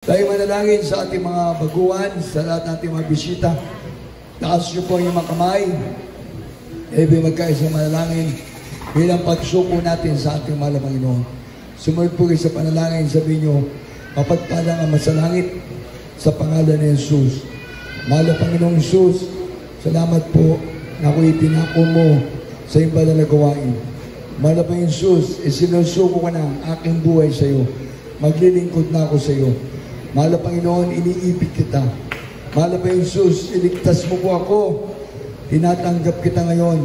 Tayo manalangin sa ating mga baguhan, sa lahat ng ating mga bisita. Taas niyo po ang inyong mga kamay. Ibig magkaisang manalangin bilang pagsuko natin sa ating mahal na Panginoon. Sumunod po kayo sa panalangin, sabihin niyo, mapagpalang ang masalangit sa pangalan ni Jesus. Mahal na Panginoong Jesus, salamat po na ako'y pinako mo sa iyong banal na gawain. Mahal na Panginoong Jesus, isinusuko ka na ang aking buhay sa iyo. Maglilingkod na ako sa iyo. Mahal na Panginoon, iniibig kita. Mahal na Panginoon Jesus, iligtas mo po ako. Tinatanggap kita ngayon,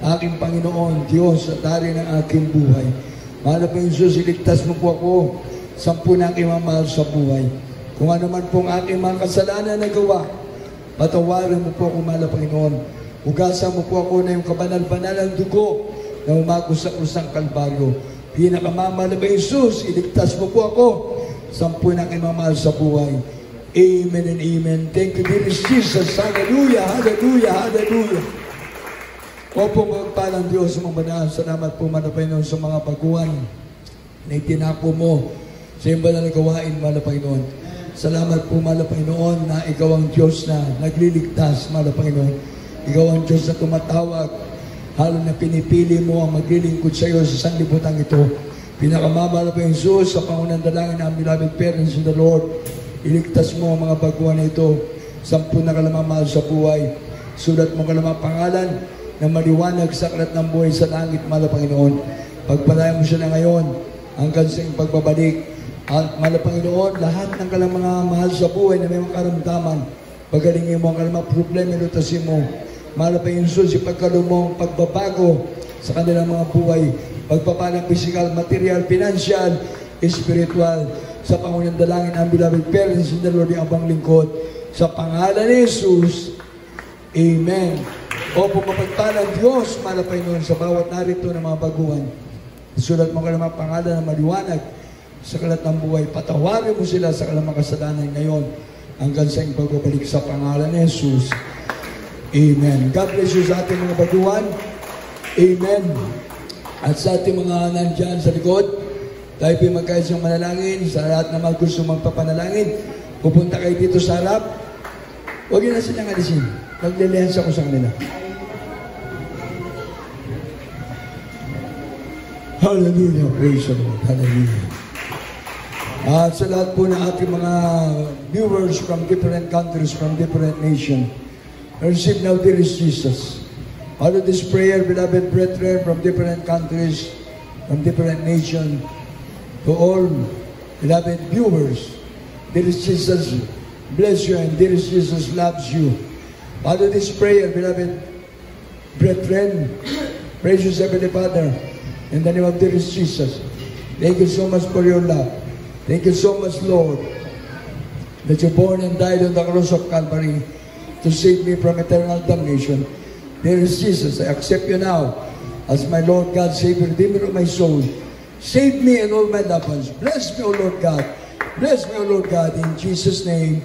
aking Panginoon, Diyos at Hari ng aking buhay. Mahal na Panginoon Jesus, iligtas mo po ako sa ng aking mamahal sa buhay. Kung ano man pong aking mga kasalanan na gawa, patawarin mo po ako, mahal na Panginoon. Ugasan mo po ako na yung kabanal-banal ang dugo na umagos sa krusang Kalbaryo. Pinakamamahal na Panginoon Jesus, iligtas mo po ako sa ng aking mamahal sa buhay. Amen and amen. Thank you, dear Jesus. Hallelujah, hallelujah, hallelujah. Opo, magpalang Diyos, mga banal. Salamat po, mahal na Panginoon, sa mga baguhan na itinako mo sa iyong banal na gawain, mahal na Panginoon. Salamat po, mahal na Panginoon, na ikaw ang Diyos na nagliligtas, mahal na Panginoon. Ikaw ang Diyos na tumatawag, halo na pinipili mo ang maglilingkod sa iyo sa sanlibutan ito. Pinakamamahal na Panginoon Jesus, sa pangunang dalangin ng beloved parents in the Lord, iligtas mo ang mga baguhan na ito, 10 na kalamamahal sa buhay. Sulat mo kalamang pangalan na maliwanag sa aklat ng buhay sa langit, mahal na Panginoon. Pagpalayan mo siya na ngayon hanggang sa iyong pagbabalik. At mahal na Panginoon, lahat ng kalamang mga mahal sa buhay na may mga karamdaman, pagalingin mo ang kalamang problema, lutasin mo. Mahal na Panginoon Jesus, ipagkaroon mo ang pagbabago sa kanilang mga buhay. Pagpapalang physical, material, financial, spiritual. Sa pangunang dalangin ang beloved parents in the Lord, yung abang lingkod. Sa pangalan ni Jesus, Amen. Opo, mapagpalang Diyos, mahal na Panginoon, sa bawat narito ng mga baguhan. Sulat mo ka ng mga pangalan na maliwanag sa kalat ng buhay. Patawarin mo sila sa kalamang kasalanan ngayon hanggang sa iyong pagbabalik sa pangalan ni Jesus. Amen. God bless you sa ating mga baguhan. Amen. At sa ating mga nandyan sa likod, tayo po magkaisang manalangin sa lahat na mga gusto magpapanalangin. Pupunta kayo dito sa harap. Huwag yun na silang alisin. Maglilihans ako sa kanila. Hallelujah. Praise the Lord. Hallelujah. At sa lahat po ng ating mga viewers from different countries, from different nations, receive now, dear Jesus. Follow this prayer, beloved brethren, from different countries, from different nations, to all beloved viewers. Dear Jesus, bless you, and dear Jesus loves you. Follow this prayer, beloved brethren, precious Heavenly Father, in the name of dear Jesus. Thank you so much for your love. Thank you so much, Lord, that you born and died on the cross of Calvary to save me from eternal damnation. Dear Jesus, I accept you now as my Lord God, Savior, Redeemer of my soul. Save me and all my loved ones. Bless me, O Lord God. Bless me, O Lord God, in Jesus' name.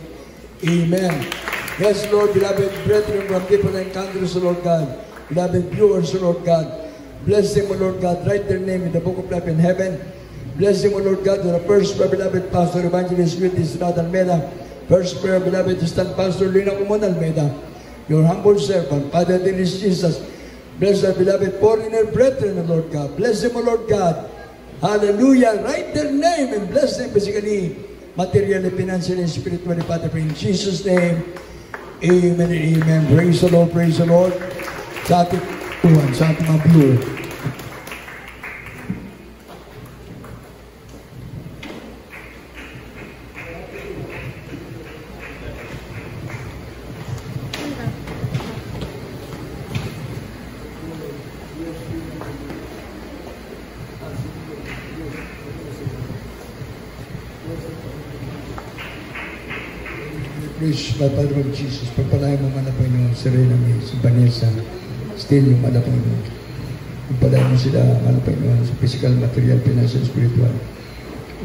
Amen. Yes, Lord, beloved brethren from different countries, O Lord God. Beloved viewers, O Lord God. Bless them, O Lord God. Write their name in the book of life in heaven. Bless them, O Lord God, to the first prayer, beloved Pastor Evangelist Willis Rod Almeida. First prayer, beloved Distant Pastor Lina Umon Almeida. Your humble servant, Father, dear Jesus. Bless our beloved foreigner brethren, O Lord God. Bless them, O Lord God. Hallelujah. Write their name and bless them physically, materially, financially, and spiritually, Father, in Jesus' name. Amen and amen. Praise the Lord, praise the Lord. Sa ating Tuhan, sa ating mga viewer. Please, by the Lord Jesus, pagpalayan mo man na Panginoon, si Reyna May, si Vanessa, still yung man na Panginoon. Pagpalayan mo sila, man na Panginoon, sa physical, material, financial, spiritual.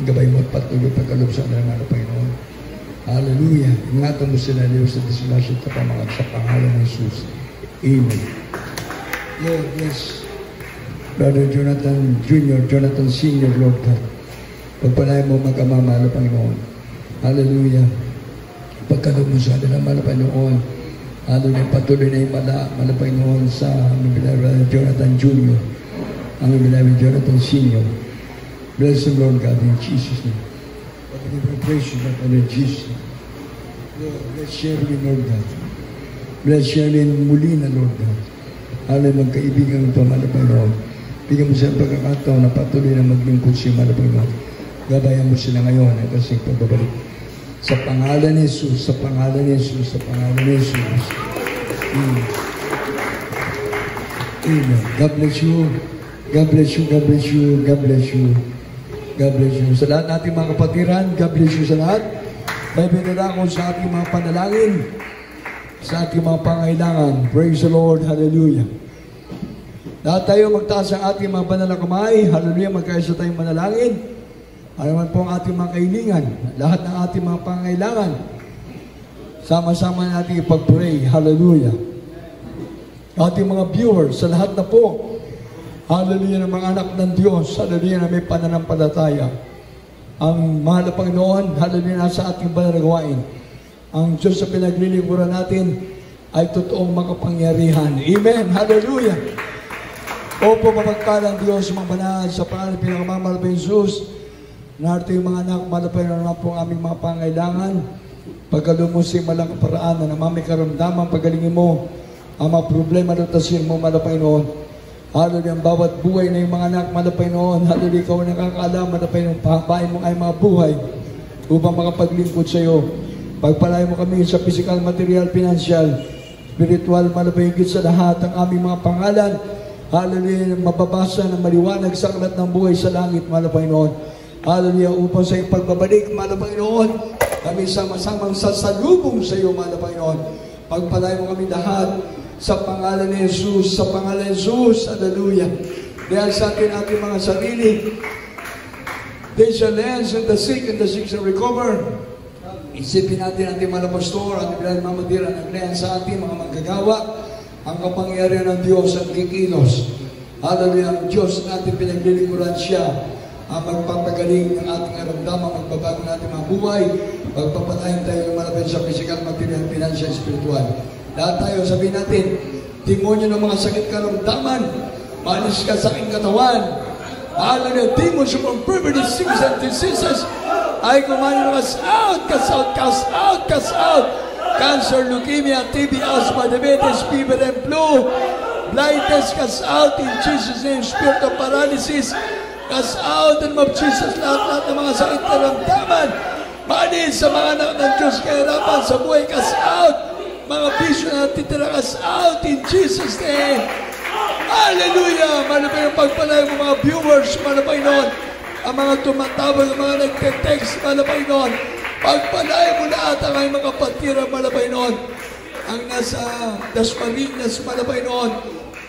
Gabay mo at patuloy pagkalob sa kanila, man na Panginoon. Hallelujah. Ingatan mo sila, Diyos, sa dislasyon sa pamagat sa pangalan ng Jesus. Amen. Lord, yes. Brother Jonathan Jr., Jonathan Sr., Lord God. Pagpalayan mo mag-ama, mahal na Panginoon. Hallelujah. Pagkaloob mo sa kanila, mahal na Panginoon. Hallelujah. Patuloy na yung mahal na Panginoon sa Jonathan Jr., ang beloved Jonathan Sr. Bless the Lord God in Jesus' name. We praise you, Lord, in Jesus' name. Bless Sherilyn, Lord God. Bless Sherilyn Molina, Lord God. Hallelujah, magkaibigan ito, mahal na Panginoon. Bigyan mo siya pagkakataon na patuloy na maglingkod siya, mahal na Panginoon. Gabayan mo sila ngayon ang kasing pagbabalik. Sa pangalan ni Jesus, sa pangalan ni Jesus, sa pangalan ni Jesus. Amen. God bless you. God bless you, God bless you, God bless you. God bless you. Sa lahat nating mga kapatiran, God bless you sa lahat. May binala ko sa ating mga panalangin, sa ating mga pangailangan. Praise the Lord. Hallelujah. Lahat tayo magtaas ang ating mga banal na kamay. Hallelujah. Magkaisa tayong manalangin. Ano man po ang ating mga kahilingan, lahat ng ating mga pangailangan, sama-sama natin ipag-pray. Hallelujah. Ating mga viewers, sa lahat na po, hallelujah, ng mga anak ng Diyos, hallelujah, na may pananampalataya. Ang mahal na Panginoon, hallelujah, nasa ating banal na gawain. Ang Diyos sa pinaglilingkuran natin ay totoong makapangyarihan. Amen. Hallelujah. Opo, mapagpalang Diyos, mga banal, sa pangalan ng pinakamamahal na Jesus, narito yung mga anak, malapay na naman po ang aming mga pangailangan. Pagkalumusin malang paraan na naman may karamdaman, pagalingin mo ang mga problema na tasin mo, malapay noon. Hallelujah, ang bawat buhay na yung mga anak, malapay noon. Hallelujah, ikaw ang nakakaalam, malapay noon, pahabain mo ay mga buhay upang makapaglingkod sa iyo. Pagpalay mo kami sa physical, material, financial, spiritual, malapay higit sa lahat ang aming mga pangalan. Hallelujah, mababasa na maliwanag sa aklat ng buhay sa langit, malapay noon. Hallelujah, upang sa iyong pagbabalik, mahal na Panginoon, kami sama-samang sasalubong sa iyo, mahal na Panginoon. Pagpalay mo kami lahat sa pangalan ni Jesus, sa pangalan ni Jesus, hallelujah. Dahil sa atin ating mga sarili, they shall lend and the sick shall recover. Isipin natin ating mga pastor, ating mga mamadira, naglayan sa ating mga manggagawa, ang kapangyarihan ng Diyos at kikilos. Hallelujah, ang Diyos natin pinaglilingkuran siya, ang magpapagaling ng ating karamdaman, magbabago natin mga buhay, magpapatayin tayo ng malapit sa physical, material, financial, spiritual. Lahat tayo, sabihin natin, demonyo ng mga sakit karamdaman, maalis ka sa aking katawan. Hallelujah, demons from perverted sickness and diseases, ay kumano na cast out, cast out, cast out, cast out. Cancer, leukemia, TB, asthma, diabetes, fever, and flu. Blindness, cast out in Jesus' name. Spirit of paralysis, cast out in the name of Jesus. Lahat ng mga sakit karamdaman, maalis sa mga anak ng Diyos, kahirapan sa buhay, cast out. Mga bisyo na titira, cast out in Jesus' name. Hallelujah! Malapay ang pagpalay mo mga viewers, malapay noon. Ang mga tumatawag, ang mga nagte-text, malapay noon. Pagpalay mo lahat ang mga kapatira, malapay noon. Ang nasa Dasmariñas, malapay noon.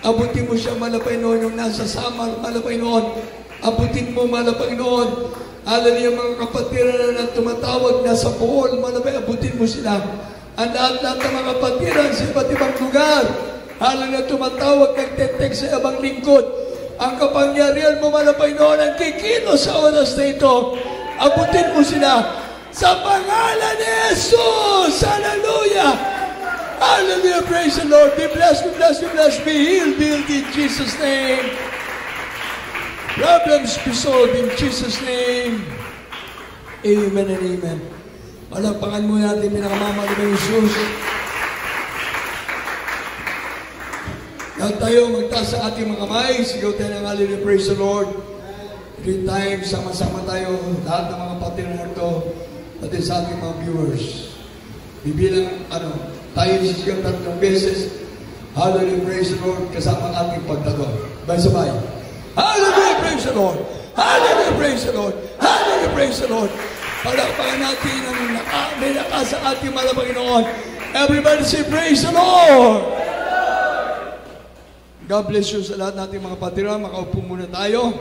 Abutin mo siya, malapay noon. Yung nasa Samar, malapay noon. Abutin mo, malapay noon. Hallelujah, mga kapatira na tumatawag, nasa Bohol, malapay, abutin mo sila. Ang lahat-lahat ng mga kapatiran sa iba't ibang lugar. Hallelujah, tumatawag, nagte-text sa ibang lingkod. Ang kapangyarihan mo, malapay noon, ang kikilos sa oras na ito. Abutin mo sila sa pangalan ni Jesus. Hallelujah. Hallelujah, praise the Lord. Be blessed, be blessed, be blessed. Be healed, be healed in Jesus' name. Problems be solved in Jesus' name. Amen and amen. Palakpakan mo natin pinakamamahal na Jesus. Lahat tayo magtaas sa ating mga kamay. Sigaw tayo ng hallelujah, praise the Lord. 3 times, sama-sama tayo, lahat ng mga patinor to, pati sa ating mga viewers. Bibilang, tayo sisigaw 3 beses. Hallelujah, praise the Lord, kasama ang ating pagtagal. Sabay-sabay. Hallelujah, praise the Lord. Hallelujah, praise the Lord. Hallelujah, praise the Lord. Palakpakan natin ang may lakas sa ating mahal na Panginoon. Everybody say, praise the Lord. God bless you sa lahat nating mga patira. Makaupo muna tayo.